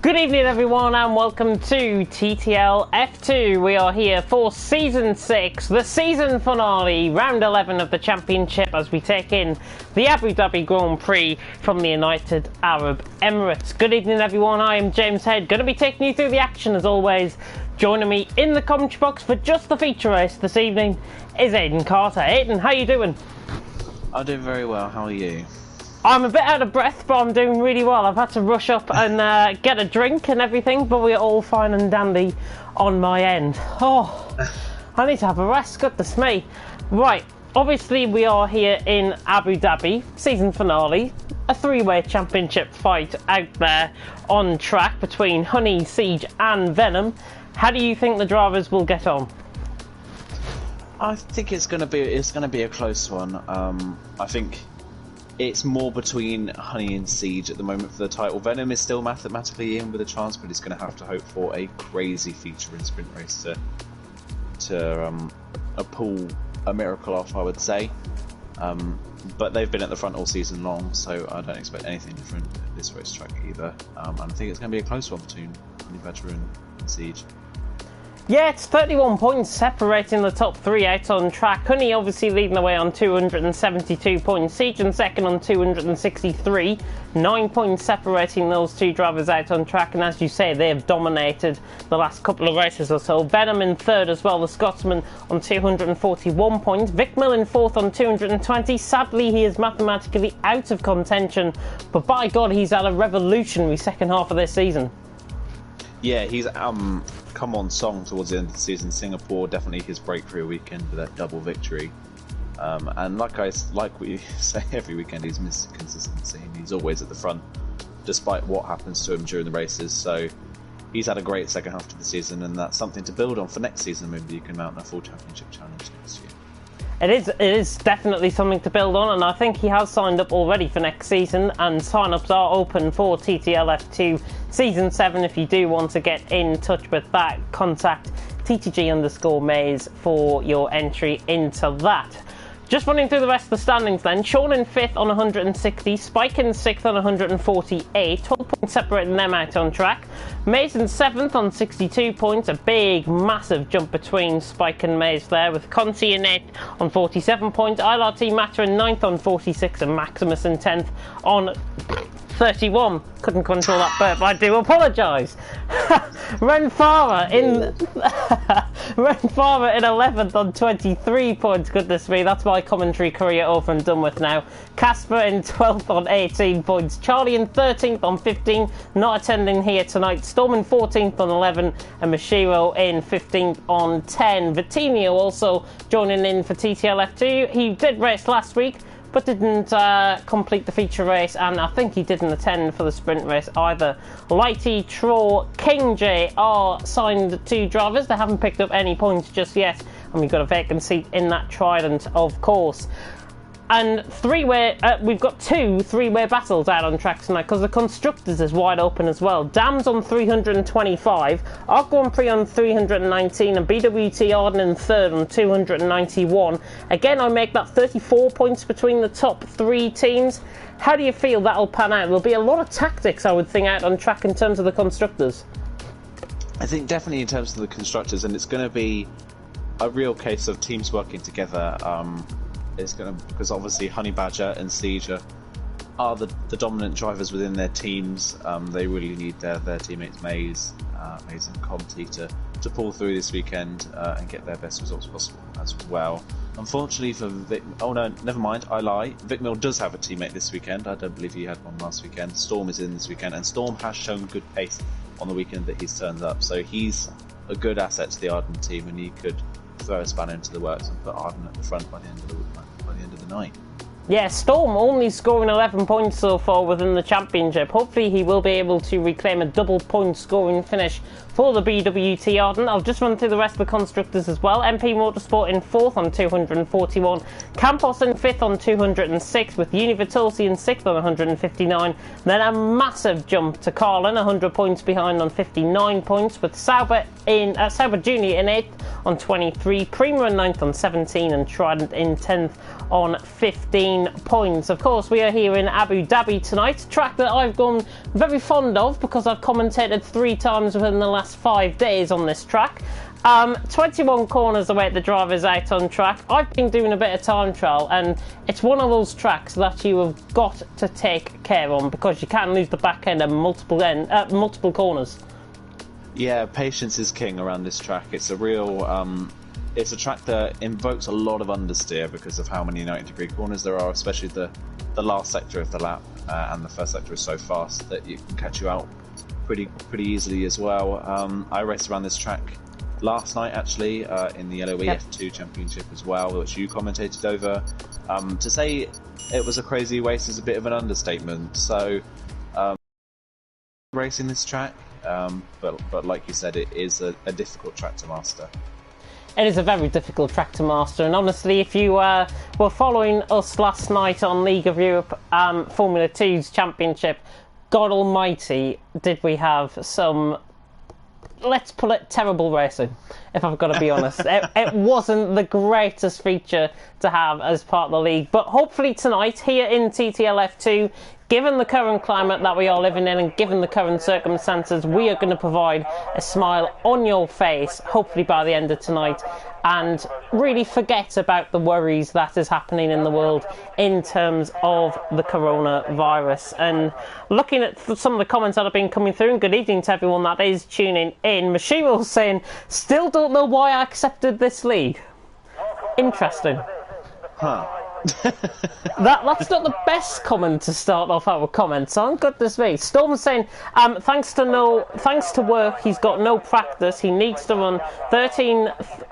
Good evening everyone and welcome to TTL F2. We are here for Season 6, the season finale, Round 11 of the Championship as we take in the Abu Dhabi Grand Prix from the United Arab Emirates. Good evening everyone, I am James Head, going to be taking you through the action as always. Joining me in the commentary box for just the feature race this evening is Aidan Carter. Aidan, how are you doing? I'm doing very well, how are you? I'm a bit out of breath, but I'm doing really well. I've had to rush up and get a drink and everything, but we're all fine and dandy on my end. Oh, I need to have a rest, goodness me. Right, obviously we are here in Abu Dhabi, season finale, a three-way championship fight out there on track between Honey, Siege and Venom. How do you think the drivers will get on? I think it's going to be a close one. I think it's more between Honey and Siege at the moment for the title. Venom is still mathematically in with a chance, but he's going to have to hope for a crazy feature in sprint race to pull a miracle off, I would say. But they've been at the front all season long, so I don't expect anything different at this racetrack either. And I think it's going to be a close one between Honey Badger and Siege. Yeah, it's 31 points separating the top three out on track. Honey obviously leading the way on 272 points. Siege in second on 263. 9 points separating those two drivers out on track. And as you say, they have dominated the last couple of races or so. Venom in third as well, the Scotsman on 241 points. Vic Mill in fourth on 220. Sadly, he is mathematically out of contention. But by God, he's had a revolutionary second half of this season. Yeah, he's come on song towards the end of the season. Singapore, definitely his breakthrough weekend with that double victory. And like we say every weekend, he's missed consistency. He's always at the front, despite what happens to him during the races. So he's had a great second half of the season, and that's something to build on for next season. Maybe you can mount a full championship challenge next year. It is definitely something to build on, and I think he has signed up already for next season, and sign-ups are open for TTL F2 Season 7. If you do want to get in touch with that, contact TTG_Maze for your entry into that. Just running through the rest of the standings then. Sean in 5th on 160, Spike in 6th on 148, 12 points separating them out on track. Maze in 7th on 62 points, a big, massive jump between Spike and Maze there, with Conti in 8th on 47 points, ILRT Matter in 9th on 46, and Maximus in 10th on 31. Couldn't control that burp, I do apologise. Renfara in 11th on 23 points. Goodness me, that's my commentary career over and done with now. Casper in 12th on 18 points. Charlie in 13th on 15, not attending here tonight. Storm in 14th on 11, and Mashiro in 15th on 10. Vitinho also joining in for TTL F2. He did race last week, but didn't complete the feature race, and I think he didn't attend for the sprint race either. Lighty, Tro, King J are signed two drivers. They haven't picked up any points just yet, and we've got a vacant seat in that Trident, of course. And we've got two three-way battles out on track tonight, because the Constructors is wide open as well. Dams on 325, Arc Grand Prix on 319, and BWT Arden in third on 291. Again, I make that 34 points between the top three teams. How do you feel that'll pan out? There'll be a lot of tactics, I would think, out on track in terms of the Constructors. I think definitely in terms of the Constructors, and it's going to be a real case of teams working together. Because obviously Honey Badger and Siege are the dominant drivers within their teams. They really need their teammates Maze and Conti to pull through this weekend and get their best results possible as well. Unfortunately for Vic, oh no, never mind, I lie. Vic Mill does have a teammate this weekend. I don't believe he had one last weekend. Storm is in this weekend, and Storm has shown good pace on the weekend that he's turned up. So he's a good asset to the Arden team, and he could throw a spanner into the works and put Arden at the front by the end of the night. Yeah, Storm only scoring 11 points so far within the championship. Hopefully he will be able to reclaim a double point scoring finish for the BWT Arden. I'll just run through the rest of the Constructors as well. MP Motorsport in 4th on 241. Campos in 5th on 206, with Univitolsi in 6th on 159. Then a massive jump to Carlin, 100 points behind on 59 points, with Sauber Jr. in 8th on 23. Prima in 9th on 17, and Trident in 10th on 15. 13 points. Of course, we are here in Abu Dhabi tonight, a track that I've grown very fond of because I've commentated 3 times within the last 5 days on this track. 21 corners await the drivers out on track. I've been doing a bit of time trial, and it's one of those tracks that you have got to take care on because you can't lose the back end of multiple corners. Yeah, patience is king around this track. It's a real, it's a track that invokes a lot of understeer because of how many 90-degree corners there are, especially the last sector of the lap, and the first sector is so fast that it can catch you out pretty easily as well. I raced around this track last night actually in the LOE F2 Championship as well, which you commentated over. To say it was a crazy race is a bit of an understatement. So racing this track, but like you said, it is a difficult track to master. It is a very difficult track to master, and honestly, if you were following us last night on League of Europe Formula 2's Championship, God almighty, did we have some, let's put it, terrible racing, if I've got to be honest. It wasn't the greatest feature to have as part of the league, but hopefully tonight, here in TTL F2, given the current climate that we are living in and given the current circumstances, we are going to provide a smile on your face, hopefully by the end of tonight, and really forget about the worries that is happening in the world in terms of the coronavirus. And looking at some of the comments that have been coming through, and good evening to everyone that is tuning in, Mashiro saying, still don't know why I accepted this league. Interesting. Huh. That's not the best comment to start off our comments on. Goodness me. Storm saying, thanks to work, he's got no practice. He needs to run 13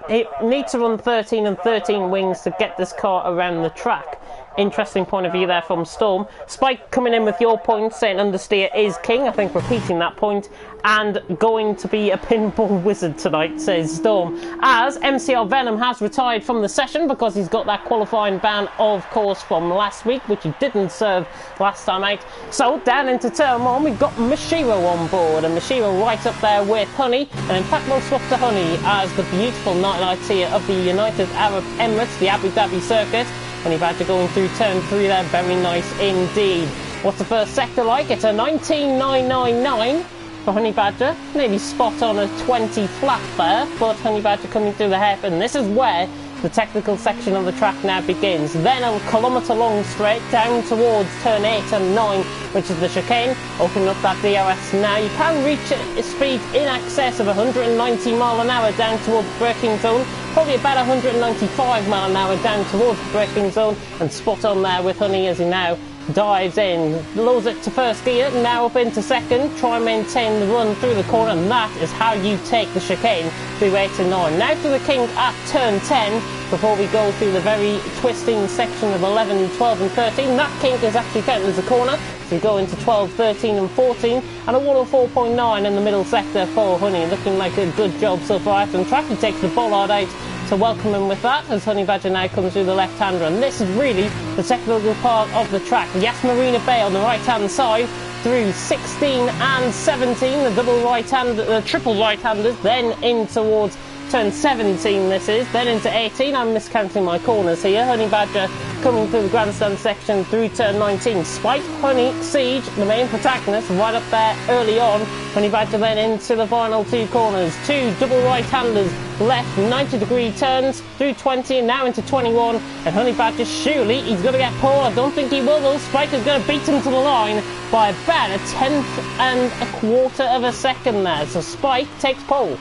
and 13 wings to get this car around the track. Interesting point of view there from Storm. Spike coming in with your point, saying understeer is king. I think repeating that point, and going to be a pinball wizard tonight, says Storm. As MCR Venom has retired from the session because he's got that qualifying ban, of course, from last week, which he didn't serve last time out. So down into turn 1, we've got Mashiro on board, and Mashiro right up there with Honey, and in fact we'll swap to Honey as the beautiful nightlight here of the United Arab Emirates, the Abu Dhabi circuit. Honey Badger going through turn 3 there, very nice indeed. What's the first sector like? It's a 19.999 for Honey Badger. Maybe spot on a 20 flat there, but Honey Badger coming through the hairpin. This is where the technical section of the track now begins. Then a kilometre long straight down towards turn 8 and 9, which is the chicane. Opening up that DRS now. You can reach a speed in excess of 190 mile an hour down towards the braking zone. Probably about 195 mile an hour down towards the braking zone, and spot on there with Honey as he now dives in, lowers it to first gear, now up into second, try and maintain the run through the corner, and that is how you take the chicane through 8 and 9. Now to the king at turn 10, before we go through the very twisting section of 11, 12 and 13. That kink is actually counted as a corner, so we go into 12, 13 and 14, and a 104.9 in the middle sector for Honey, looking like a good job so far out on track. He takes the bollard out to welcome him with that, as Honey Badger now comes through the left-hander, and this is really the technical part of the track. Yes, Marina Bay on the right-hand side through 16 and 17, the triple right-handers, then in towards turn 17 this is, then into 18. I'm miscounting my corners here. Honey Badger coming through the grandstand section through turn 19. Spike, Honey, Siege, the main protagonist, right up there early on. Honey Badger then into the final 2 corners. 2 double right-handers left, 90-degree turns through 20 and now into 21. And Honey Badger, surely he's going to get pole. I don't think he will though. Spike is going to beat him to the line by about a 1/10 and a quarter of a second there. So Spike takes pole.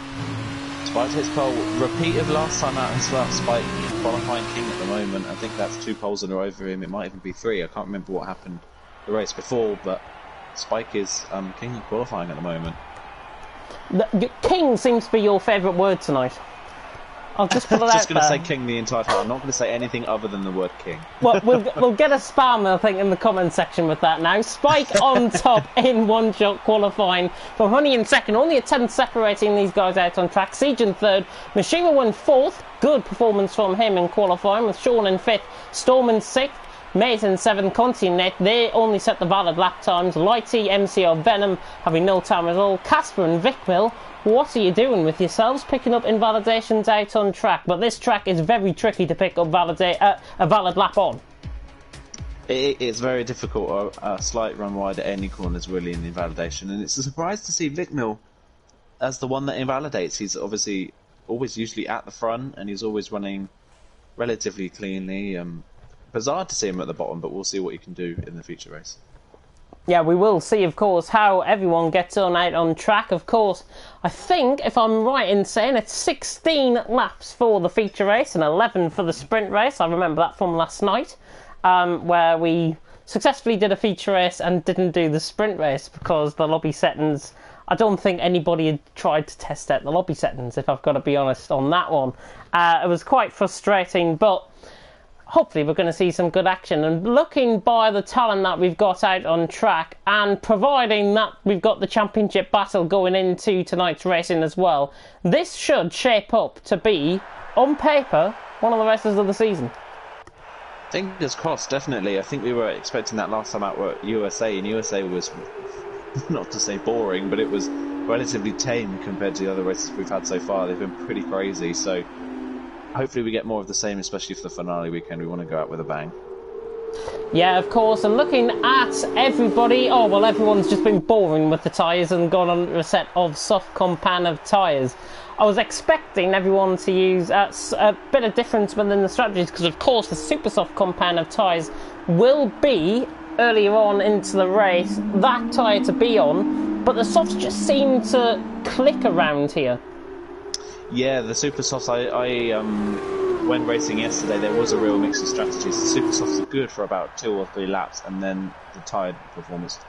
Spike takes pole, repeat of last time out as well. Spike qualifying king at the moment. I think that's 2 poles in a row for him. It might even be 3. I can't remember what happened the race before, but Spike is king of qualifying at the moment. King seems to be your favourite word tonight. I'll just put it out there. Just going to say king the entire time. I'm not going to say anything other than the word king. Well, we'll get a spam, I think, in the comment section with that now. Spike on top in one-shot qualifying from Honey in second. Only a 10th separating these guys out on track. Siege in third. Mashiro in fourth. Good performance from him in qualifying, with Sean in fifth. Storm in sixth. Mate in 7th, Conti in 8th. They only set the valid lap times. Lighty, MCR, Venom having no time at all. Casper and Vickville, what are you doing with yourselves? Picking up invalidations out on track. But this track is very tricky to pick up a valid lap on. It's very difficult. A slight run wide at any corner is really an invalidation, and it's a surprise to see Vikmil as the one that invalidates. He's obviously always usually at the front, and he's always running relatively cleanly. Bizarre to see him at the bottom, but we'll see what he can do in the feature race. Yeah, we will see, of course, how everyone gets on out on track. Of course, I think, if I'm right in saying, it's 16 laps for the feature race and 11 for the sprint race. I remember that from last night, where we successfully did a feature race and didn't do the sprint race because the lobby settings... I don't think anybody had tried to test out the lobby settings, if I've got to be honest on that one. It was quite frustrating, but hopefully we're going to see some good action. And looking by the talent that we've got out on track, and providing that we've got the championship battle going into tonight's racing as well, this should shape up to be, on paper, one of the races of the season. Fingers crossed, definitely. I think we were expecting that last time out at USA, and USA was... not to say boring, but it was relatively tame compared to the other races we've had so far. They've been pretty crazy, so hopefully we get more of the same, especially for the finale weekend. We want to go out with a bang. Yeah, of course, and looking at everybody, oh, well, everyone's just been boring with the tyres and gone on a set of soft compound of tyres. I was expecting everyone to use a bit of difference within the strategies, because, of course, the super soft compound of tyres will be earlier on into the race that tyre to be on, but the softs just seem to click around here. Yeah, the super softs, when racing yesterday, there was a real mix of strategies. The super softs are good for about 2 or 3 laps, and then the tyre performance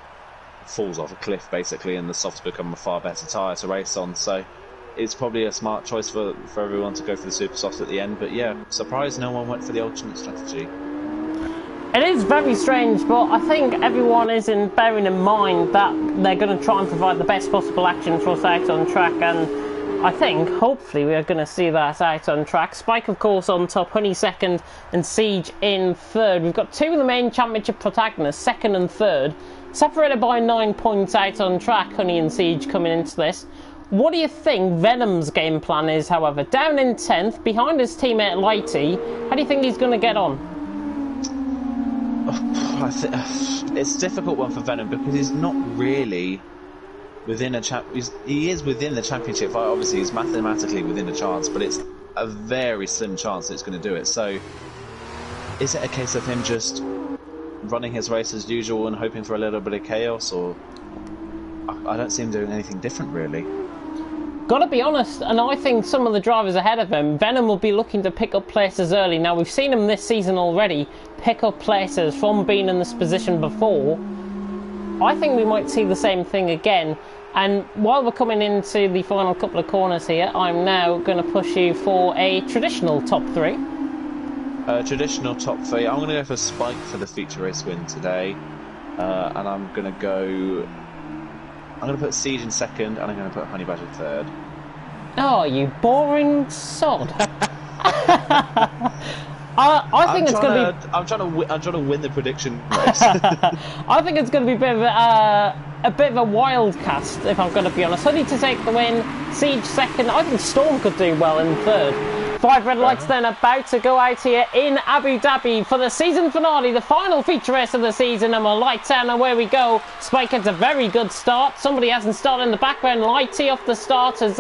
falls off a cliff basically, and the softs become a far better tyre to race on. So it's probably a smart choice for everyone to go for the super softs at the end. But yeah, surprised no one went for the alternate strategy. It is very strange, but I think everyone is bearing in mind that they're going to try and provide the best possible action for us out on track, and I think, hopefully, we are going to see that out on track. Spike, of course, on top, Honey second, and Siege in third. We've got 2 of the main championship protagonists, second and third, separated by 9 points out on track, Honey and Siege coming into this. What do you think Venom's game plan is, however? Down in 10th, behind his teammate Lighty, how do you think he's going to get on? It's a difficult one for Venom because he's not really within he is within the championship. Obviously, he's mathematically within a chance, but it's a very slim chance that it's going to do it. So, is it a case of him just running his race as usual and hoping for a little bit of chaos, or I don't see him doing anything different really? Gotta be honest, and I think some of the drivers ahead of him, Venom will be looking to pick up places early. Now, we've seen him this season already pick up places from being in this position before. I think we might see the same thing again. And while we're coming into the final couple of corners here, I'm now going to push you for a traditional top 3. Traditional top 3. I'm going to go for Spike for the feature race win today. And I'm going to put Siege in second, and I'm going to put Honey Badger third. Oh, you boring sod. I think it's going to be... I'm trying to win the prediction race. I think it's going to be a bit of a wild cast, if I'm going to be honest. Honey to take the win, Siege second. I think Storm could do well in third. 5 red lights then about to go out here in Abu Dhabi for the season finale, the final feature race of the season, and we'll light down and away we go. Spike gets a very good start. Somebody hasn't started in the background. Lighty off the start has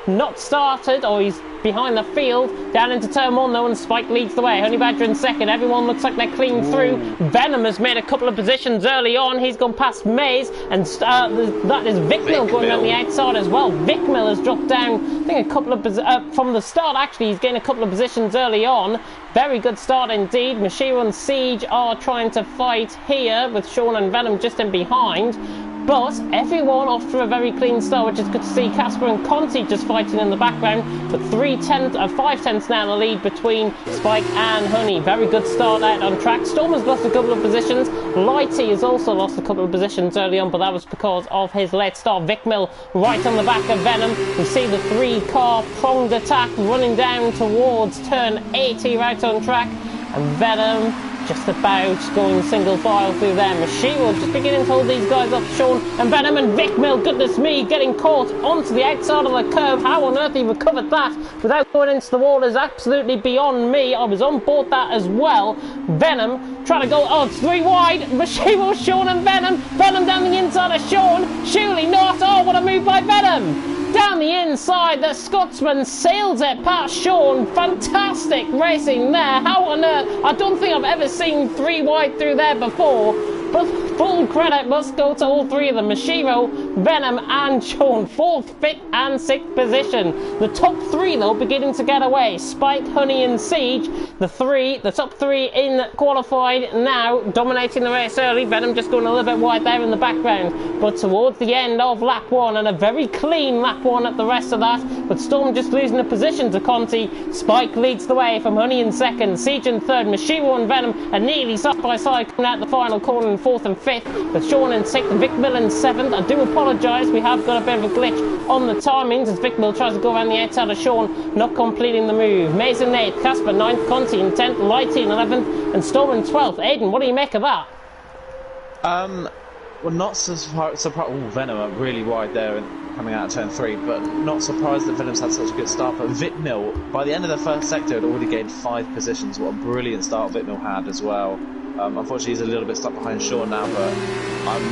not started, or he's behind the field. Down into turn 1 though, and Spike leads the way. Honey Badger in second. Everyone looks like they're clean through. Venom has made a couple of positions early on. He's gone past Maze, and that is Vikmil going on the outside as well. Vikmil has dropped down, I think, a couple of from the start. Actually, he's gained a couple of positions early on. Very good start indeed. Mashiro and Siege are trying to fight here with Sean and Venom just in behind. But everyone off to a very clean start, which is good to see. Casper and Conti just fighting in the background, but 5 tenths now the lead between Spike and Honey. Very good start out on track. Storm has lost a couple of positions. Lighty has also lost a couple of positions early on, but that was because of his late start. Vikmil right on the back of Venom. We see the 3-car pronged attack running down towards turn 80 right on track. And Venom just about going single file through there. Mashiro just beginning to hold these guys off. Sean and Venom and Vic Mill, goodness me, getting caught onto the outside of the curve. How on earth he recovered that without going into the wall is absolutely beyond me. I was on board that as well. Venom trying to go, oh, it's 3 wide. Mashiro, Sean and Venom. Venom down the inside of Sean. Surely not. Oh, what a move by Venom. Down the inside, the Scotsman sails it past Sean. Fantastic racing there. How on earth? I don't think I've ever seen 3 wide through there before. But full credit must go to all 3 of them. Mashiro, Venom and Sean. 4th, 5th and 6th position. The top 3 though beginning to get away. Spike, Honey and Siege. The top 3 in qualified now. Dominating the race early. Venom just going a little bit wide there in the background. But towards the end of lap 1 and a very clean lap 1 at the rest of that. But Storm just losing the position to Conti. Spike leads the way from Honey in 2nd. Siege in 3rd. Mashiro and Venom are nearly side by side coming out the final corner in 4th and 5th, with Sean in 6th, Vic Mill in 7th. I do apologise, we have got a bit of a glitch on the timings as Vic Mill tries to go around the outside of Sean, not completing the move. Maze in 8th, Casper 9th, Conti in 10th, Lighty in 11th, and Storm in 12th. Aiden, what do you make of that? Well, not surprised. Venom are really wide there and coming out of turn 3, but not surprised that Venom's had such a good start. But Vic Mill, by the end of the first sector, had already gained 5 positions. What a brilliant start Vic Mill had as well. Unfortunately, he's a little bit stuck behind Sean now, but I'm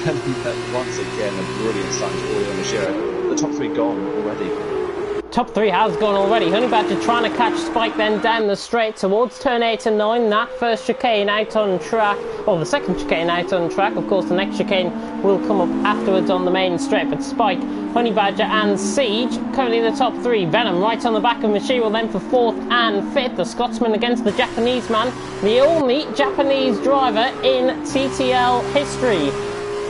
telling that once again, a brilliant start to Audio and Mashiro. The top 3 gone already. Top 3 has gone already. Honey Badger trying to catch Spike then down the straight towards turn 8 and 9. That first chicane out on track, or the second chicane out on track. Of course, the next chicane will come up afterwards on the main straight. But Spike, Honey Badger and Siege currently the top 3. Venom right on the back of Mashiro then for 4th and 5th. The Scotsman against the Japanese man. The only Japanese driver in TTL history.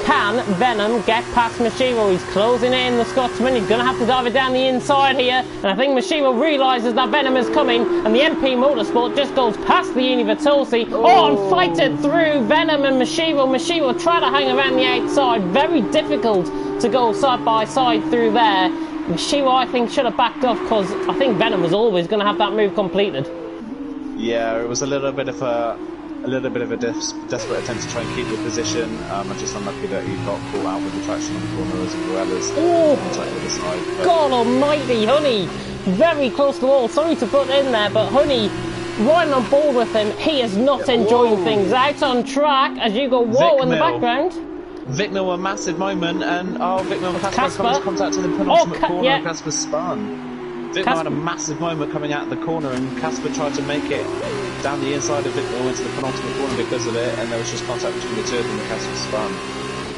Can Venom get past Mashiro? He's closing in, the Scotsman. He's going to have to dive it down the inside here. And I think Mashiro realises that Venom is coming. And the MP Motorsport just goes past the Univertosi. Oh, and fight it through Venom and Mashiro. Mashiro try to hang around the outside. Very difficult to go side by side through there. Mashiro, I think, should have backed off because I think Venom was always going to have that move completed. Yeah, it was a little bit of a desperate attempt to try and keep the position. I'm just unlucky that he got caught out with the traction on the corner as well as the side. God almighty, Honey! Very close to the wall. Sorry to put in there, but Honey, riding on board with him, he is not enjoying things. Out on track as you go, whoa, in the background. Vic Mill, a massive moment, and Vic Mill and Casper comes contact to the penultimate corner, and Casper spun. Vic Mill had a massive moment coming out of the corner, and Casper tried to make it down the inside of Vic Mill into the penultimate corner because of it, and there was just contact between the 2 of them, and Casper spun.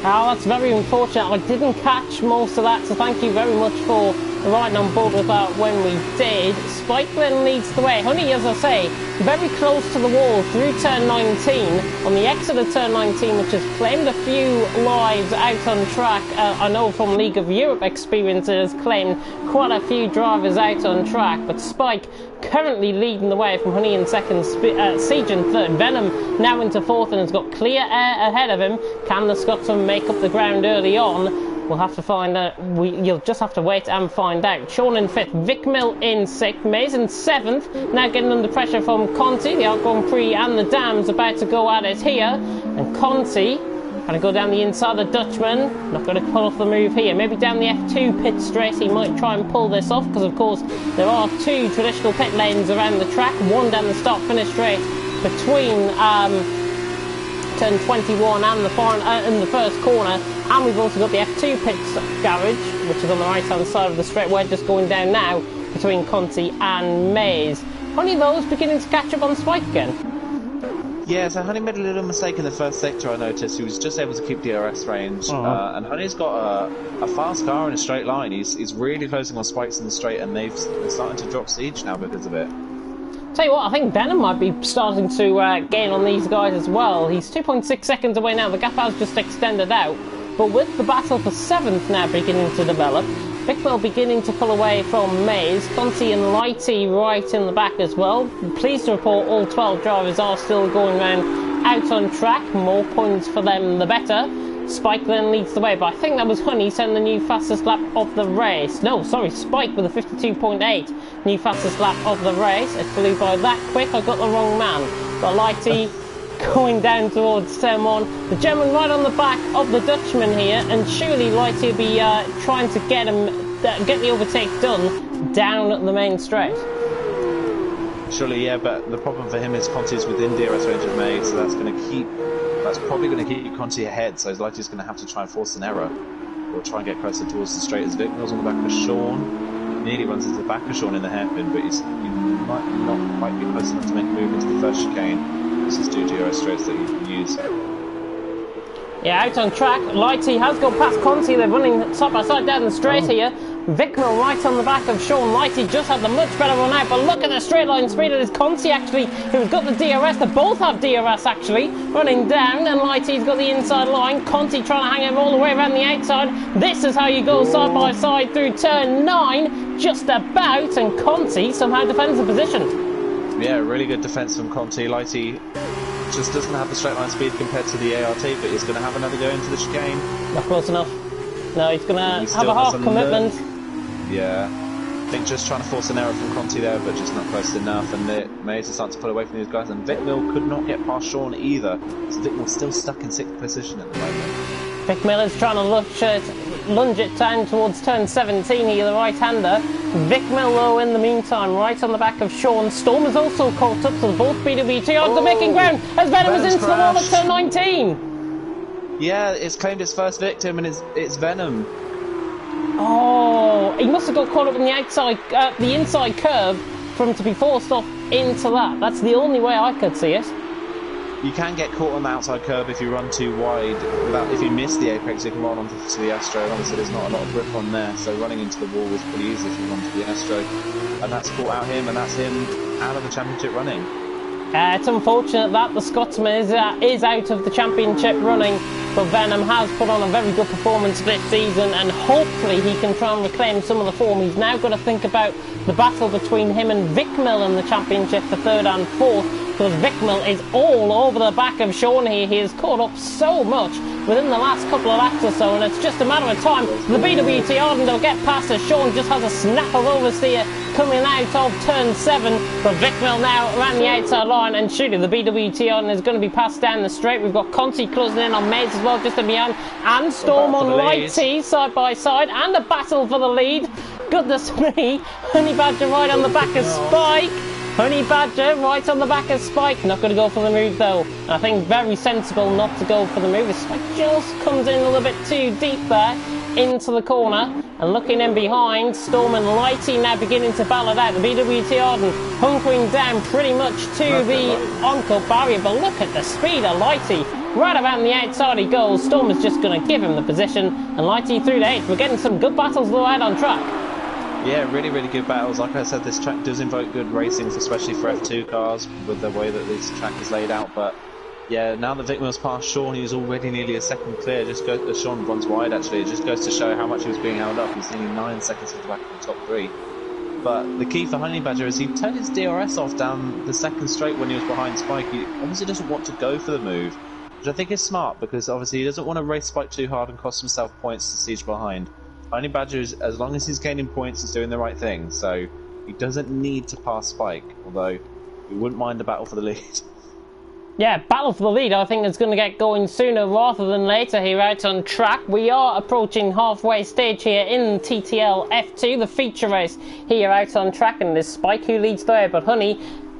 Oh, that's very unfortunate. I didn't catch most of that, so thank you very much for riding on board with that when we did. Spike then leads the way. Honey, as I say, very close to the wall through turn 19. On the exit of turn 19, which has claimed a few lives out on track. I know from League of Europe experience it has claimed quite a few drivers out on track. But Spike currently leading the way from Honey in 2nd, Siege in 3rd. Venom now into 4th and has got clear air ahead of him. Can the Scotsman make up the ground early on? We'll have to find out. You'll just have to wait and find out. Sean in 5th, Vic Mill in 6th, Maze in 7th. Now getting under pressure from Conti, the Art Grand Prix and the Dams about to go at it here. And Conti going to go down the inside, the Dutchman. Not going to pull off the move here. Maybe down the F2 pit straight he might try and pull this off because of course there are 2 traditional pit lanes around the track. One down the start finish straight between turn 21 and in the first corner, and we've also got the F2 pit garage, which is on the right hand side of the straight. We're just going down now between Conti and Maze. Honey those beginning to catch up on Spike again. Yeah, so Honey made a little mistake in the first sector, I noticed. He was just able to keep DRS range, and Honey's got a fast car in a straight line. He's really closing on Spikes in the straight, and they're starting to drop Siege now because of it. Tell you what, I think Venom might be starting to gain on these guys as well. He's 2.6 seconds away now. The gap has just extended out. But with the battle for 7th now beginning to develop, Vic Mill beginning to pull away from Maze, Conti and Lighty right in the back as well. Pleased to report all 12 drivers are still going around out on track. More points for them, the better. Spike then leads the way, but I think that was Honey setting the new fastest lap of the race. No, sorry, Spike with a 52.8, new fastest lap of the race. It flew by that quick, I got the wrong man. Got Lighty going down towards turn 1. The German right on the back of the Dutchman here, and surely Lighty will be trying to get the overtake done down the main straight. Surely, yeah, but the problem for him is Conti's within DRS range of May, so that's probably going to keep Conti ahead, so Lighty's going to have to try and force an error, or try and get closer towards the straight as Vickmill's on the back of Sean. Nearly runs into the back of Sean in the hairpin, but he might not quite be close enough to make a move into the first chicane. This is 2 DRS straights that you can use. Yeah, out on track. Lighty has gone past Conti. They're running side by side down the straight here. Vickmill right on the back of Sean. Lighty just had the much better run out, but look at the straight line speed. It is Conti actually who's got the DRS. They both have DRS actually. Running down, and Lighty's got the inside line. Conti trying to hang him all the way around the outside. This is how you go side by side through turn 9, just about, and Conti somehow defends the position. Yeah, really good defence from Conti. Lighty just doesn't have the straight line speed compared to the ART, but he's going to have another go into the chicane. Not close enough. No, he's going to have a half commitment. Yeah, I think just trying to force an error from Conti there, but just not close enough, and the Mays are starting to pull away from these guys, and Vickmill could not get past Sean either, so Vickmill's still stuck in 6th position at the moment. Vickmill is trying to lunge it down towards turn 17 here, the right-hander. Vickmill though in the meantime right on the back of Sean. Storm is also caught up, so both BWT are making ground as Venom is into the wall at turn 19. Yeah, it's claimed its first victim, and it's Venom. Oh, he must have got caught up in the inside curve for him to be forced off into that. That's the only way I could see it. You can get caught on the outside curve if you run too wide. If you miss the apex, you can run onto the Astro. Obviously, there's not a lot of grip on there, so running into the wall was pretty easy if you run to the Astro. And that's caught out him, and that's him out of the championship running. It's unfortunate that the Scotsman is out of the championship running, but Venom has put on a very good performance this season, and hopefully he can try and reclaim some of the form. He's now got to think about the battle between him and Vickmill in the championship for 3rd and 4th, because Vickmill is all over the back of Sean here. He has caught up so much within the last couple of laps or so, and it's just a matter of time. The BWT Arden will get past as Sean just has a snap of oversteer coming out of turn 7, but Vickmill now around the outside line, and surely the BWT Arden is going to be passed down the straight. We've got Conti closing in on Mays as well, just in behind, and Storm on Lighty side by side, and a battle for the lead. Goodness me, Honey Badger right on the back of Spike. Honey Badger right on the back of Spike. Not going to go for the move though. I think very sensible not to go for the move. Spike just comes in a little bit too deep there into the corner. And looking in behind, Storm and Lighty now beginning to battle it out. The BWT Arden hunkering down pretty much to the on-cut barrier. But look at the speed of Lighty. Right around the outside he goes. Storm is just going to give him the position. And Lighty through the 8th. We're getting some good battles though out on track. Yeah, really, really good battles. Like I said, this track does invoke good racing, especially for F2 cars, with the way that this track is laid out. But yeah, now that Vickmill's past Sean, he's already nearly a second clear. Sean runs wide, actually. It just goes to show how much he was being held up. He's nearly 9 seconds at the back of the top 3. But the key for Honey Badger is he turned his DRS off down the second straight when he was behind Spike. He obviously doesn't want to go for the move, which I think is smart, because obviously he doesn't want to race Spike too hard and cost himself points to siege behind. Honey Badger, as long as he's gaining points, is doing the right thing, so he doesn't need to pass Spike, although we wouldn't mind a battle for the lead. Yeah, battle for the lead I think is going to get going sooner rather than later here out on track. We are approaching halfway stage here in TTL F2, the feature race here out on track, and there's Spike who leads there, but Honey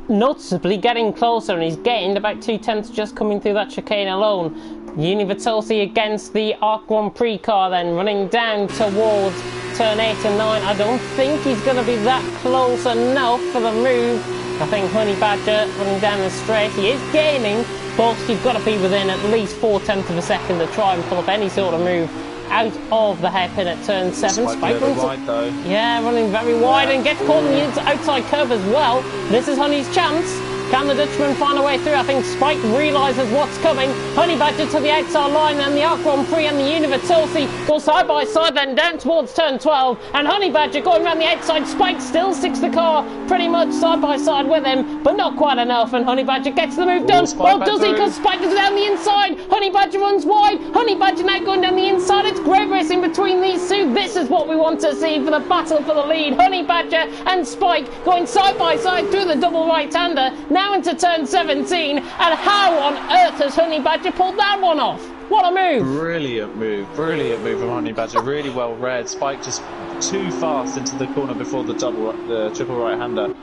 noticeably getting closer, and he's gained about 2/10 just coming through that chicane alone. Universality against the Arc Grand Prix car then, running down towards turn 8 and 9. I don't think he's going to be that close enough for the move. I think Honey Badger running down the straight, he is gaining, but you've got to be within at least 4/10 of a second to try and pull up any sort of move out of the hairpin at turn 7. Spike runs wide though. Yeah, running very wide and gets caught in the outside curve as well. This is Honey's chance. Can the Dutchman find a way through? I think Spike realises what's coming. Honey Badger to the outside line, and the Arc Grand Prix and the Universality go side by side, then down towards turn 12. And Honey Badger going around the outside. Spike still sticks the car pretty much side by side with him, but not quite enough. And Honey Badger gets the move done. Well, does he? Because Spike is down the inside. Honey Badger runs wide. Honey Badger now going down the inside. It's great racing between between these two. This is what we want to see for the battle for the lead. Honey Badger and Spike going side by side through the double right-hander, now into turn 17. And how on earth has Honey Badger pulled that one off? What a move! Brilliant move from Honey Badger. Really well read. Spike just too fast into the corner before the triple right-hander. And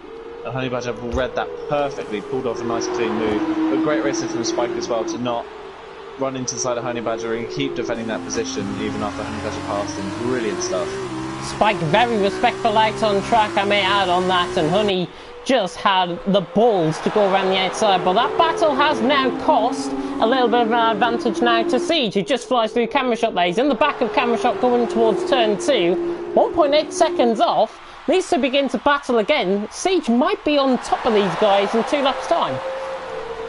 Honey Badger read that perfectly, pulled off a nice clean move. But great racing from Spike as well to not run into the side of Honey Badger and keep defending that position even after Honey Badger passed him. Brilliant stuff. Spike very respectful out on track, I may add on that, and Honey just had the balls to go around the outside, but that battle has now cost a little bit of an advantage now to Siege, who just flies through camera shot there. He's in the back of camera shot going towards turn 2, 1.8 seconds off, needs to begin to battle again. Siege might be on top of these guys in 2 laps time.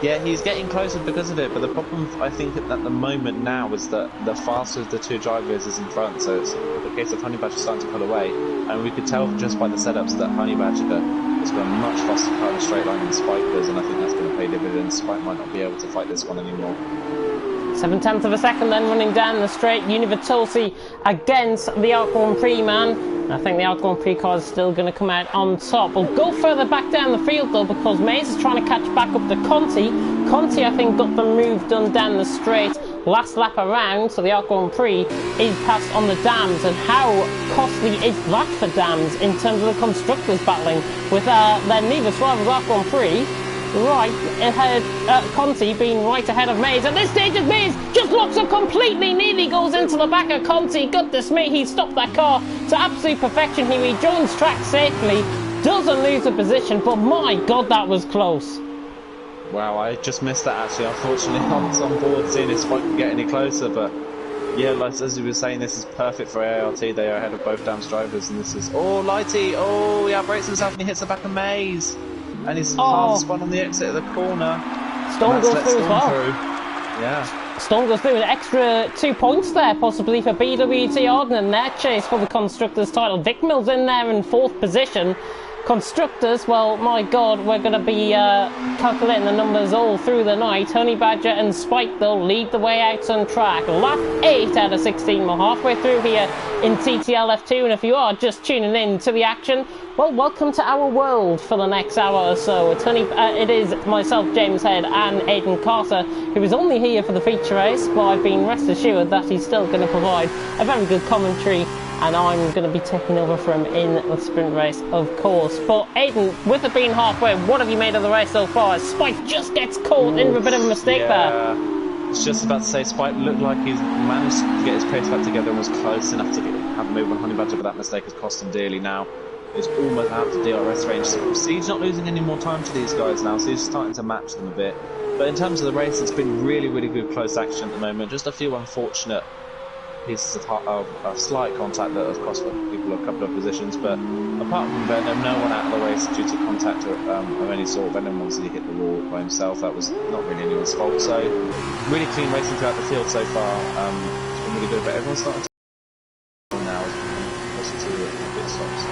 Yeah, he's getting closer because of it, but the problem I think at the moment now is that the faster of the two drivers is in front, so it's the case of Honey Badger starting to pull away, and we could tell just by the setups that Honey Badger has got a much faster car in a straight line than Spike does, and I think that's going to pay dividends. Spike might not be able to fight this one anymore. 7/10 of a second then running down the straight. Univertolsi against the Arc Grand Prix man. I think the Arc Grand Prix car is still going to come out on top. We'll go further back down the field though, because Mays is trying to catch back up to Conti. Conti, I think, got the move done down the straight last lap around, so the Arc Grand Prix is passed on the dams. And how costly is that for dams in terms of the constructors battling with their Nevis rivals Arc Grand Prix? Right ahead, Conti being right ahead of Mays. At this stage, Mays just locks up completely, nearly goes into the back of Conti. Goodness me, he stopped that car to absolute perfection. He rejoins track safely, doesn't lose the position, but my God, that was close. Wow, I just missed that actually. Unfortunately, I was on board seeing if I could get any closer, but yeah, like as you were saying, this is perfect for ART. They are ahead of both Dams drivers, and this is Lighty. He outbrakes himself and he hits the back of Mays. And his car spun on the exit of the corner. Storm goes through as well. Yeah. Storm goes through with an extra 2 points there, possibly for BWT Arden and their chase for the Constructors title. Vic Mills in there in 4th position. Constructors, well, my God, we're going to be calculating the numbers all through the night. Honey Badger and Spike, they'll lead the way out on track. Lap 8 out of 16. We're halfway through here in TTL F2, and if you are just tuning in to the action, well, welcome to our world for the next hour or so. It is myself, James Head, and Aidan Carter, who is only here for the feature race, but I've been rest assured that he's still going to provide a very good commentary, and I'm going to be taking over for him in the sprint race, of course. But Aidan, with it being halfway, what have you made of the race so far? Spike just gets caught in a bit of a mistake there. I was just about to say, Spike looked like he's managed to get his pace back together and was close enough to have a move on Honey Badger, but that mistake has cost him dearly now. He's almost out of the DRS range. Siege not losing any more time to these guys now, so he's starting to match them a bit. But in terms of the race, it's been really, really good close action at the moment. Just a few unfortunate pieces of slight contact that have cost people a couple of positions, but apart from Venom, no one out of the race due to contact of any sort. Venom obviously hit the wall by himself, that was not really anyone's fault, so really clean racing throughout the field so far. It's been really good, but everyone's starting to now as we to pit stops.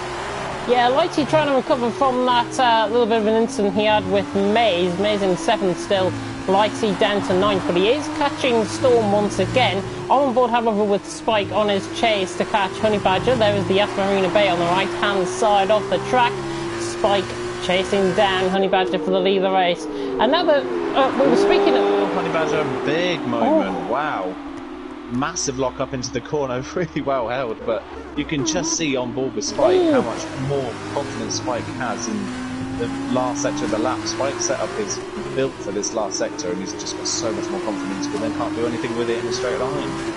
Yeah, Lighty trying to recover from that little bit of an incident he had with Mays. Mays in 7th still, Lighty down to 9th, but he is catching Storm once again. On board, however, with Spike on his chase to catch Honey Badger. There is the Yacht Marina Bay on the right-hand side of the track. Spike chasing down Honey Badger for the lead of the race. And now that we were speaking of... Honey Badger, big moment, wow. Massive lock up into the corner, really well held, but you can just see on board with Spike how much more confidence Spike has in the last sector of the lap. Spike set up his build for this last sector and he's just got so much more confidence, but then can't do anything with it in a straight line.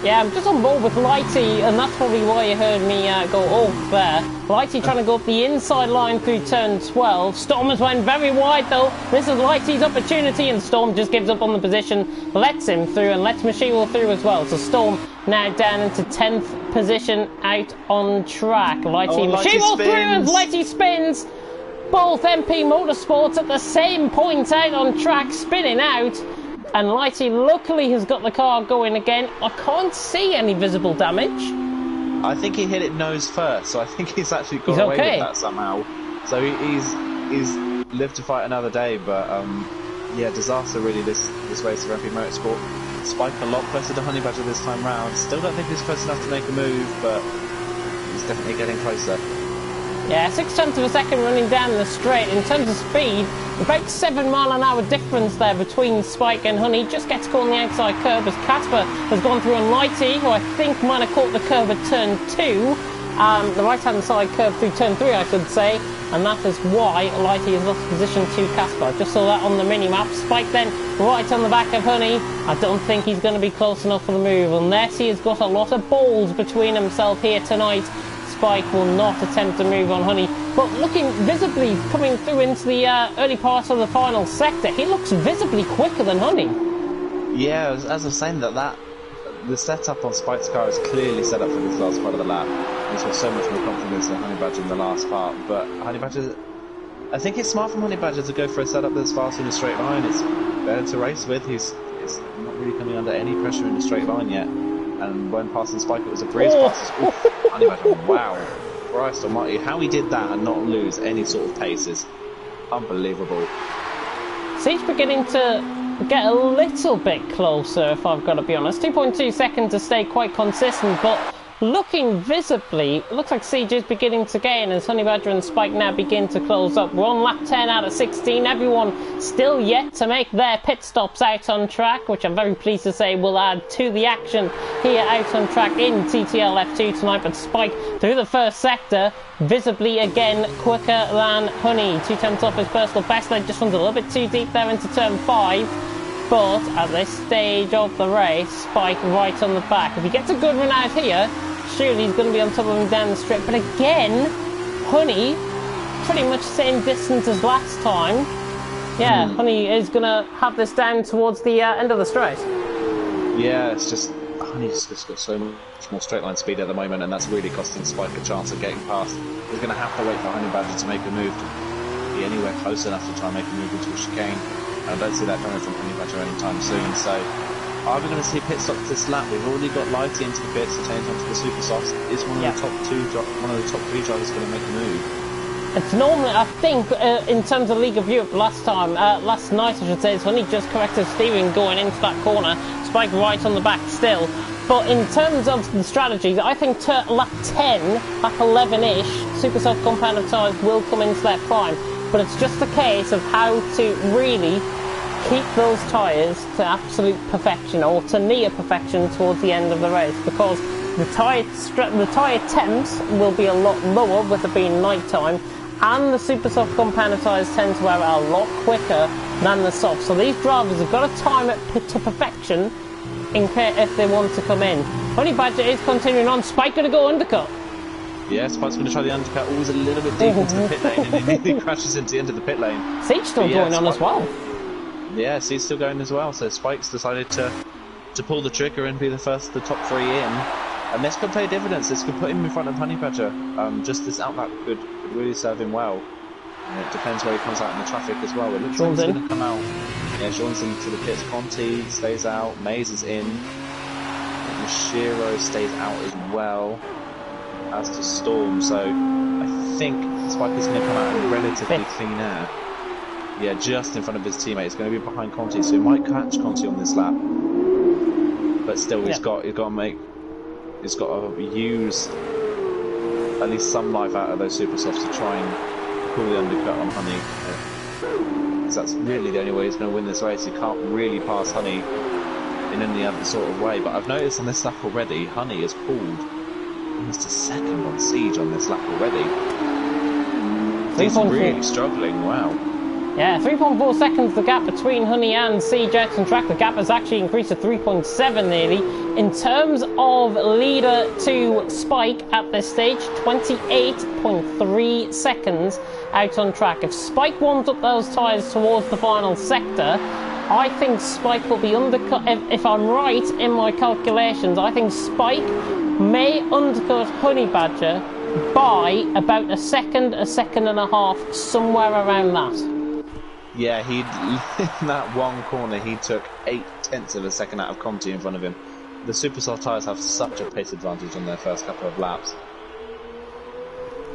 Yeah, I'm just on board with Lighty, and that's probably why you heard me go off there. Lighty trying to go up the inside line through turn 12. Storm has went very wide though. This is Lighty's opportunity, and Storm just gives up on the position, lets him through, and lets Machiewell through as well. So Storm now down into 10th position out on track. Lighty Machiewell through, and Lighty spins. Both MP Motorsports at the same point out on track, spinning out. And Lighty luckily has got the car going again. I can't see any visible damage. I think he hit it nose first, so I think he's actually got away with that somehow. So he's lived to fight another day, but yeah, disaster really this race of MP Motorsport. Spike a lot closer to Honey Badger this time round. Still don't think he's close enough to make a move, but he's definitely getting closer. Yeah, 6/10 of a second running down the straight. In terms of speed, about 7 mile an hour difference there between Spike and Honey. Just gets caught on the outside curve as Casper has gone through on Lighty, who I think might have caught the curve at turn 2. The right-hand side curve through turn 3, I should say. And that is why Lighty has lost position to Casper. I just saw that on the mini-map. Spike then right on the back of Honey. I don't think he's going to be close enough for the move, unless he has got a lot of balls between himself here tonight. Spike will not attempt to move on Honey, but looking visibly coming through into the early part of the final sector, he looks visibly quicker than Honey. Yeah, as I was saying, the setup on Spike's car is clearly set up for this last part of the lap. He's got so much more confidence than Honey Badger in the last part, but Honey Badger, I think it's smart from Honey Badger to go for a setup that's fast in a straight line. It's better to race with. He's not really coming under any pressure in a straight line yet. And when passing Spike, it was a breeze pass. Honey Badger, wow. Christ almighty, how he did that and not lose any sort of pace is unbelievable. Siege beginning to get a little bit closer, if I've got to be honest. 2.2 seconds to stay quite consistent, but looking visibly, it looks like Siege is beginning to gain as Honey Badger and Spike now begin to close up. We're on lap 10 out of 16. Everyone still yet to make their pit stops out on track, which I'm very pleased to say will add to the action here out on track in TTL F2 tonight. But Spike through the first sector, visibly again quicker than Honey. 2/10 off his personal best. They just runs a little bit too deep there into turn 5. But at this stage of the race, Spike right on the back. If he gets a good run out here, surely he's going to be on top of him down the straight. But again, Honey, pretty much the same distance as last time. Yeah, Honey is going to have this down towards the end of the straight. Yeah, it's just, Honey's just got so much more straight line speed at the moment, and that's really costing Spike a chance of getting past. He's going to have to wait for Honey Badger to make a move to be anywhere close enough to try and make a move into a chicane. I don't see that coming from Honey Badger anytime soon, so are we going to see pit stops this lap? We've already got Lighty into the pits to change onto the super softs. Is one of the top 3 drivers going to make a move? It's normally, I think, in terms of League of Europe last night I should say, it's Honey just corrected steering going into that corner. Spike right on the back still. But in terms of the strategies, I think lap 10, lap 11-ish, super soft compound tyres will come into their prime. But it's just a case of how to really keep those tyres to absolute perfection, or to near perfection towards the end of the race, because the tyre temps will be a lot lower with it being night time, and the super soft compound tyres tend to wear out a lot quicker than the soft. So these drivers have got to time it to perfection if they want to come in. Honey Badger is continuing on. Spike going to go undercut. Yeah, Spike's going to try the undercut, always a little bit deep into the pit lane, and he nearly crashes into the end of the pit lane. Siege still going on as well. Yeah, Siege still going as well, so Spike's decided to pull the trigger and be the top 3 in. And this could pay dividends, this could put him in front of Honey Badger. Just this outlap could really serve him well. And it depends where he comes out in the traffic as well. It looks like he's going to come out. Yeah, Sean's into the pits, Conti stays out, Maze is in. Mashiro stays out as well, as to Storm, so I think Spike is going to come out in relatively clean air. Yeah, just in front of his teammate. It's going to be behind Conti, so he might catch Conti on this lap. But still, he's got to use at least some life out of those super softs to try and pull the undercut on Honey. Because that's really the only way he's going to win this race. He can't really pass Honey in any other sort of way. But I've noticed on this lap already, Honey has pulled almost a second on Siege on this lap already. He's really struggling, wow. Yeah, 3.4 seconds the gap between Honey and Siege out on track. The gap has actually increased to 3.7 nearly. In terms of leader to Spike at this stage, 28.3 seconds out on track. If Spike warms up those tyres towards the final sector, I think Spike will be undercut. If I'm right in my calculations, I think Spike may undercut Honey Badger by about a second and a half, somewhere around that. Yeah, in that one corner, he took 0.8 of a second out of Conti in front of him. The super soft tyres have such a pace advantage on their first couple of laps.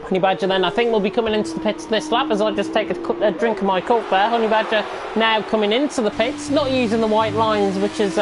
Honey Badger then I think will be coming into the pits this lap as I just take a drink of my Coke there. Honey Badger now coming into the pits, not using the white lines, which is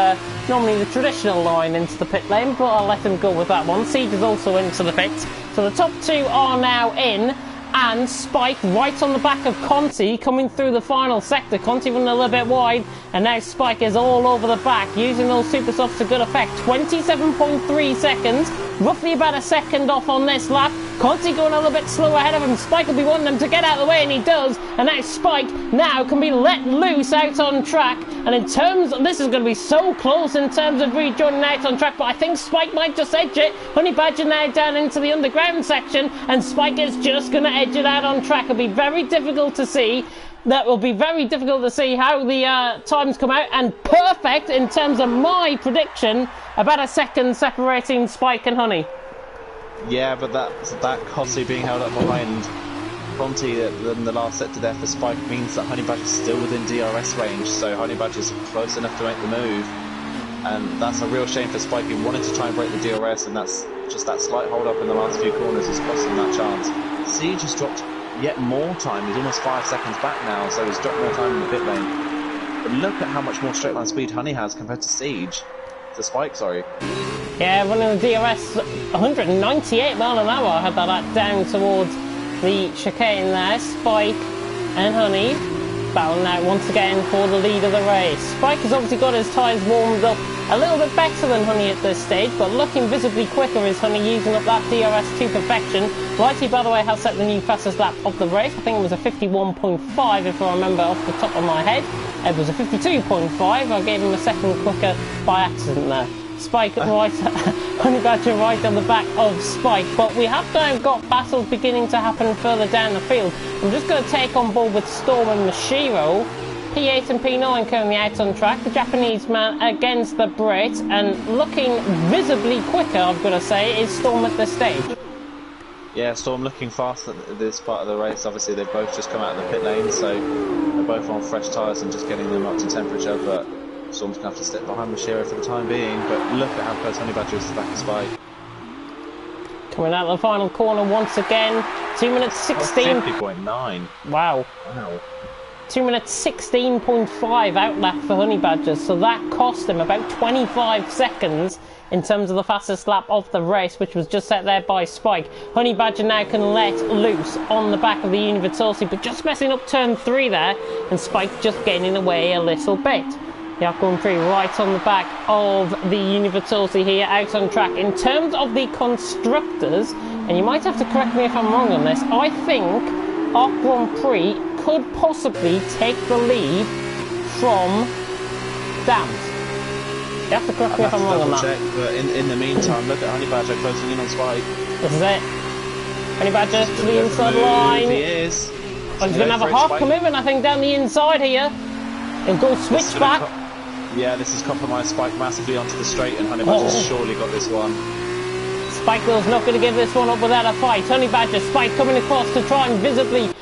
normally the traditional line into the pit lane, but I'll let him go with that one. Siege is also into the pits. So the top two are now in, and Spike right on the back of Conti coming through the final sector. Conti running a little bit wide, and now Spike is all over the back using those super softs to good effect. 27.3 seconds, roughly about a second off on this lap. Conti going a little bit slow ahead of him. Spike will be wanting him to get out of the way, and he does. And now Spike now can be let loose out on track. And in terms of, this is going to be so close in terms of rejoining out on track, but I think Spike might just edge it. Honey Badger now down into the underground section, and Spike is just going to edge it out on track. It'll be very difficult to see. That will be very difficult to see how the times come out, and perfect in terms of my prediction, about a second separating Spike and Honey. Yeah, but that Cossi being held up behind Conti in the last sector there for Spike means that Honey Badger's still within DRS range, so Honey Badger's close enough to make the move, and that's a real shame for Spike. He wanted to try and break the DRS, and that's just that slight hold up in the last few corners is costing that chance. Siege has dropped yet more time. He's almost 5 seconds back now, so he's dropped more time in the pit lane. But look at how much more straight line speed Honey has compared to Siege. To Spike, sorry. Yeah, running the DRS 198 mile an hour. I had that down towards the chicane there. Spike and Honey battling out once again for the lead of the race. Spike has obviously got his tyres warmed up a little bit better than Honey at this stage, but looking visibly quicker is Honey, using up that DRS to perfection. Blighty, by the way, has set the new fastest lap of the race. I think it was a 51.5 if I remember off the top of my head. It was a 52.5. I gave him a second quicker by accident there. Spike right, Honey Badger right on the back of Spike, but we have now got battles beginning to happen further down the field. I'm just going to take on board with Storm and Mashiro. P8 and P9 currently out on track. The Japanese man against the Brit, and looking visibly quicker, I've got to say, is Storm at this stage. Yeah, Storm looking fast at this part of the race. Obviously, they've both just come out of the pit lane, so they're both on fresh tyres and just getting them up to temperature, but Storm's going to have to step behind Mashiro for the time being. But look at how close Honey Badger is to the back of Spike. Coming out of the final corner once again. 2 minutes 16. 50.9. Wow. 2 minutes 16.5 outlap for Honey Badger, so that cost him about 25 seconds in terms of the fastest lap of the race, which was just set there by Spike. Honey Badger now can let loose on the back of the Universality, but just messing up turn 3 there, and Spike just gaining away a little bit. The outgoing 3 right on the back of the Universality here, out on track. In terms of the constructors, and you might have to correct me if I'm wrong on this, I think our Grand Prix could possibly take the lead from Dams. You have to correct me if I'm wrong on that. Check, but in the meantime, look at Honey Badger closing in on Spike. This is it. Honey Badger to the inside line. He is. Well, he's going to have a half commitment, I think, down the inside here. He'll go switch back. Yeah, this has compromised Spike massively onto the straight, and Honey Badger's surely got this one. Spike Will's not going to give this one up without a fight. Honey Badger, Spike coming across to try and visibly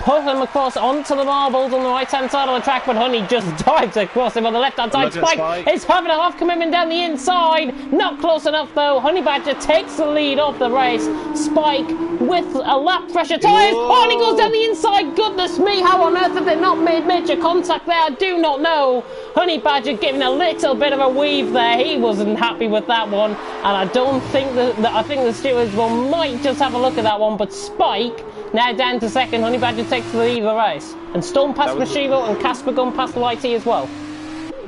put him across onto the marbles on the right-hand side of the track, but Honey just dives across him on the left-hand side. Spike is having a half commitment down the inside. Not close enough, though. Honey Badger takes the lead off the race. Spike with a lap pressure tyres. Oh, and he goes down the inside. Goodness me, how on earth have they not made major contact there? I do not know. Honey Badger giving a little bit of a weave there. He wasn't happy with that one, and I don't think I think the stewards might just have a look at that one, but Spike now down to second. Honey Badger takes the lead of the race. And Storm past Mashivo and Casper gone past Lighty as well.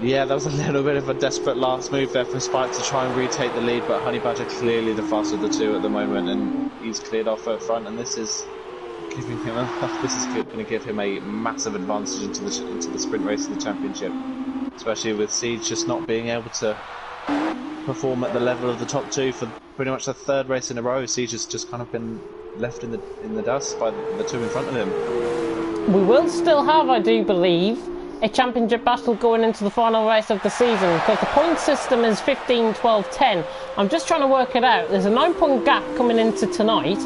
Yeah, that was a little bit of a desperate last move there from Spike to try and retake the lead, but Honey Badger clearly the faster of the two at the moment, and he's cleared off at front, and this is going to give him a massive advantage into the sprint race of the championship, especially with Siege just not being able to perform at the level of the top two for pretty much the third race in a row. Siege has just kind of been left in the dust by the two in front of him. We will still have, I do believe, a championship battle going into the final race of the season, because the point system is 15, 12, 10. I'm just trying to work it out. There's a 9-point gap coming into tonight.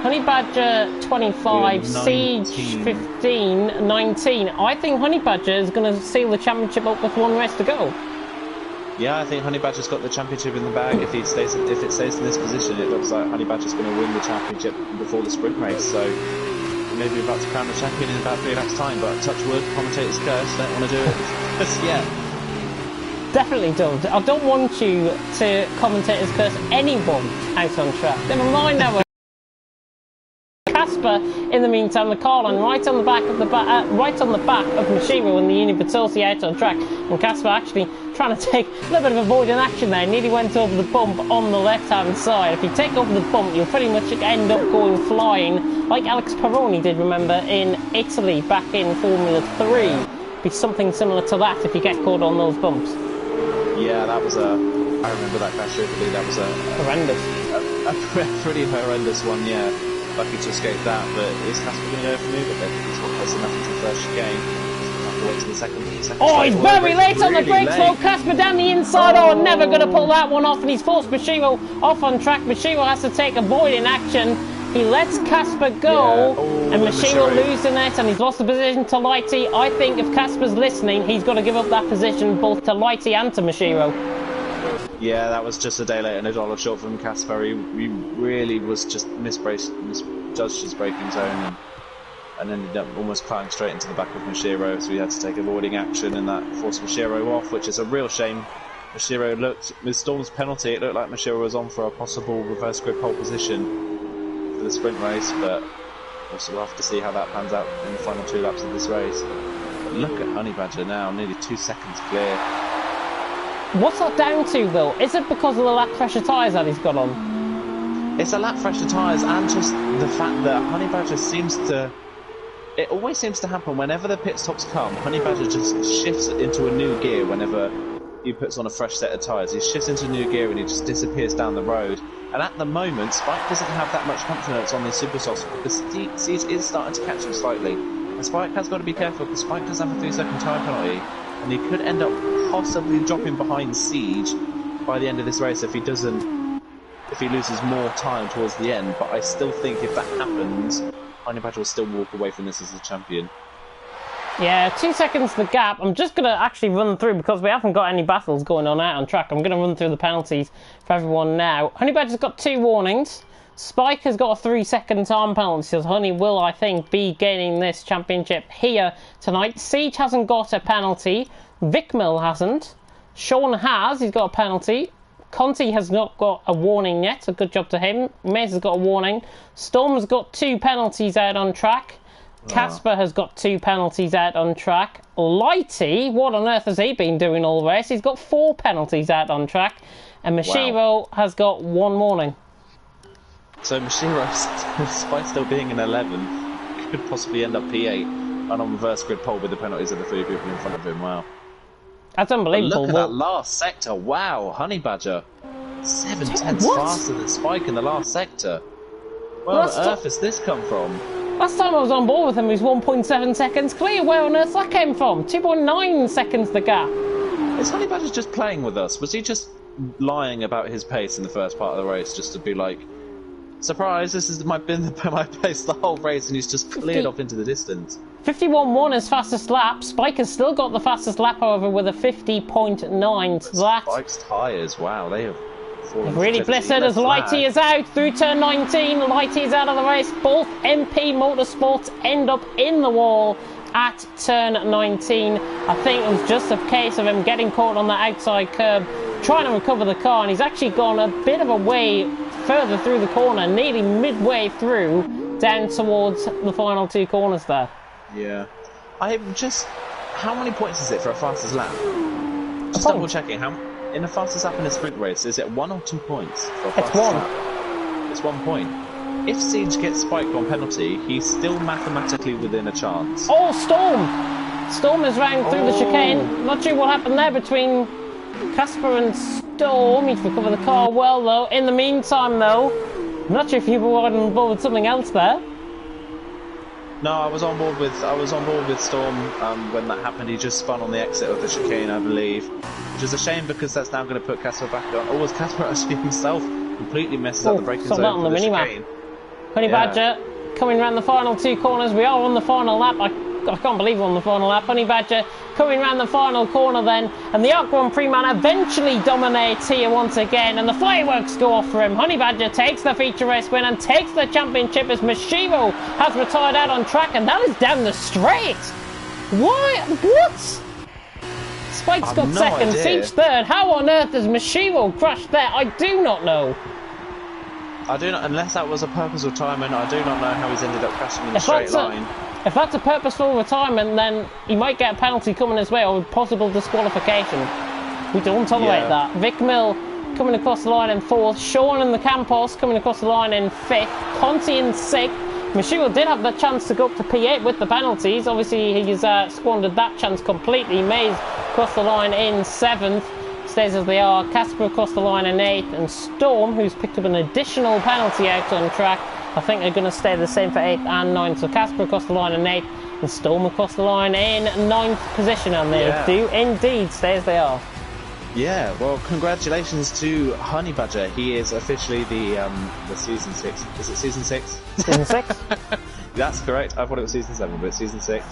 Honey Badger 25, Siege 15, 19. I think Honey Badger is going to seal the championship up with one race to go. Yeah, I think Honey Badger's got the championship in the bag. If it stays in this position, it looks like Honey Badger's going to win the championship before the sprint race. So he may be about to crown the champion in about 3 laps' time. But touch wood, commentator's curse. Don't want to do it just yet. Definitely don't. I don't want you to commentators curse anyone out on track. Never mind now. Casper, in the meantime, the car line right on the back of Mashiro and the Unibatosi out on track, and Casper actually trying to take a little bit of avoiding action there. Nearly went over the bump on the left-hand side. If you take over the bump, you'll pretty much end up going flying, like Alex Peroni did, remember, in Italy back in Formula 3. Be something similar to that if you get caught on those bumps. Yeah, that was I remember that crash vividly. That was horrendous. A pretty horrendous one, yeah. Lucky to escape that, but is Casper going to go for move? But he's not close enough into the first chicane. Have to wait to the second oh, he's very late on the brakes, though. Casper down the inside. Oh, never going to pull that one off, and he's forced Mashiro off on track. Mashiro has to take a void in action. He lets Casper go, and Mashiro losing it, and he's lost the position to Lighty. I think if Casper's listening, he's got to give up that position both to Lighty and to Mashiro. Yeah, that was just a day late and a dollar short from Casper. He really was just misjudged his braking zone and ended up almost climbing straight into the back of Mashiro, so he had to take avoiding action, and that forced Mashiro off, which is a real shame. Mashiro looked, with Storm's penalty, it looked like Mashiro was on for a possible reverse grid pole position for the sprint race, but also we'll have to see how that pans out in the final 2 laps of this race. But look at Honey Badger now, nearly 2 seconds clear. What's that down to, though? Is it because of the lap pressure tyres that he's got on? It's the lap pressure tyres and just the fact that Honey Badger seems to... It always seems to happen whenever the pit stops come. Honey Badger just shifts into a new gear whenever he puts on a fresh set of tyres. He shifts into a new gear and he just disappears down the road. And at the moment, Spike doesn't have that much confidence on these super softs because Siege is starting to catch him slightly. And Spike has got to be careful because Spike does have a 3-second tyre penalty. And he could end up possibly dropping behind Siege by the end of this race if he loses more time towards the end. But I still think if that happens, Honey Badger will still walk away from this as a champion. Yeah, 2 seconds the gap. I'm just going to actually run through, because we haven't got any battles going on out on track, I'm going to run through the penalties for everyone now. Honey Badger's got 2 warnings. Spike has got a 3-second time penalty, so Honey will, I think, be gaining this championship here tonight. Siege hasn't got a penalty. Vicmill hasn't. Sean has. He's got a penalty. Conti has not got a warning yet, so good job to him. Maze has got a warning. Storm's got 2 penalties out on track. Casper has got 2 penalties out on track. Lighty, what on earth has he been doing all the race? He's got 4 penalties out on track. And Mashiro has got 1 warning. So Mashiro, despite still being in 11, could possibly end up P8 and on reverse grid pole with the penalties of the 3 people in front of him. Wow. That's unbelievable. But look at that last sector. Wow, Honey Badger. 7/10 faster than Spike in the last sector. Where on earth has this come from? Last time I was on board with him, he was 1.7 seconds clear. Where on earth that came from? 2.9 seconds the gap. Is Honey Badger just playing with us? Was he just lying about his pace in the first part of the race just to be like, surprise, this has been my pace the whole race, and he's just cleared off into the distance? 51.1 is fastest lap. Spike has still got the fastest lap, however, with a 50.9. So that Spike's tyres, wow, they have fallen. Really blistered as Lighty is out through turn 19. Lighty is out of the race. Both MP Motorsports end up in the wall at turn 19. I think it was just a case of him getting caught on the outside curb, trying to recover the car, and he's actually gone a bit of a way further through the corner, nearly midway through, down towards the final 2 corners there. Yeah. How many points is it for a fastest lap? Just double checking, in a fastest lap in a sprint race, is it 1 or 2 points for a fastest lap? It's 1 point. If Siege gets spiked on penalty, he's still mathematically within a chance. Oh, Storm! Storm is round through the chicane. Not sure what happened there between Casper and Storm. He's recovered the car well, though. In the meantime, though, I'm not sure if you were on board with something else there. No, I was on board with Storm when that happened. He just spun on the exit of the chicane, I believe, which is a shame because that's now going to put Casper back on. Or was Casper actually himself completely messes up the braking zone for the chicane? Honey Badger coming around the final 2 corners. We are on the final lap. I I can't believe we're on the final lap. Honey Badger coming around the final corner then, and the Arc Grand Prix man eventually dominates here once again, and the fireworks go off for him. Honey Badger takes the feature race win and takes the championship as Mashiro has retired out on track, and that is down the straight. Why? What? Spike's got second, Siege third. How on earth has Mashiro crashed there? I do not know. I do not, unless that was a purposeful retirement, I do not know how he's ended up crashing in a straight line. If that's a purposeful retirement, then he might get a penalty coming his way, or possible disqualification. We don't tolerate that. Vic Mill coming across the line in 4th, Sean and the Campos coming across the line in 5th, Conti in 6th. Mashiro did have the chance to go up to P8 with the penalties. Obviously, he's squandered that chance completely. Mays across the line in 7th. Stays as they are. Casper across the line in 8th. And Storm, who's picked up an additional penalty out on track, I think they're going to stay the same for 8th and 9th. So Casper across the line in 8th. And Storm across the line in 9th position. And they do indeed stay as they are. Yeah, well, congratulations to Honey Badger. He is officially the season 6. Is it season 6? Season 6? That's correct. I thought it was season 7, but it's season 6.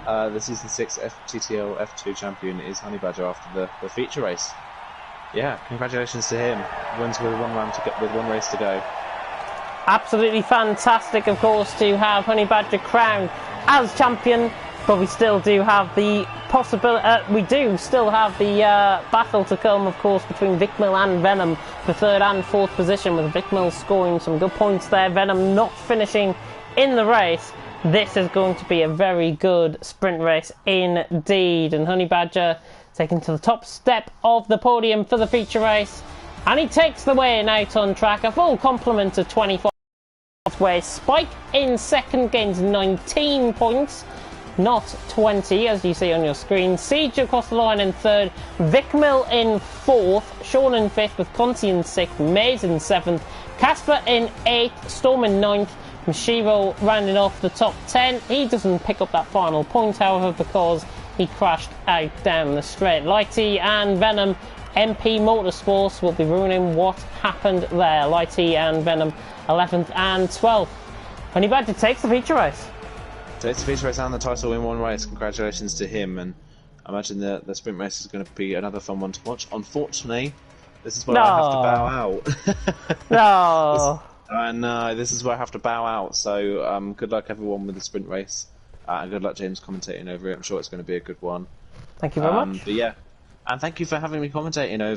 The season 6 TTL F2 champion is Honey Badger after the feature race. Yeah, congratulations to him. Wins with one race to go. Absolutely fantastic, of course, to have Honey Badger crowned as champion. But we still do have the possibility. We do still have the battle to come, of course, between Vic Mill and Venom for 3rd and 4th position, with Vic Mill scoring some good points there. Venom not finishing in the race. This is going to be a very good sprint race indeed. And Honey Badger taken to the top step of the podium for the feature race, and he takes the win out on track. A full complement of 24 halfway. Spike in 2nd gains 19 points. Not 20, as you see on your screen. Siege across the line in 3rd. Vic Mill in 4th. Sean in 5th with Conti in 6th. Mays in 7th. Casper in 8th. Storm in 9th. Mashiro rounding off the top 10. He doesn't pick up that final point, however, because he crashed out down the straight. Lighty and Venom, MP Motorsports, will be ruining what happened there. Lighty and Venom 11th and 12th. Honey Badger takes the feature race. Takes the feature race and the title in one race. Congratulations to him, and I imagine the sprint race is going to be another fun one to watch. Unfortunately, this is where I have to bow out. No. I know, this is where I have to bow out. So good luck everyone with the sprint race, and good luck James commentating over it. I'm sure it's going to be a good one. Thank you very much. But yeah, and thank you for having me commentating over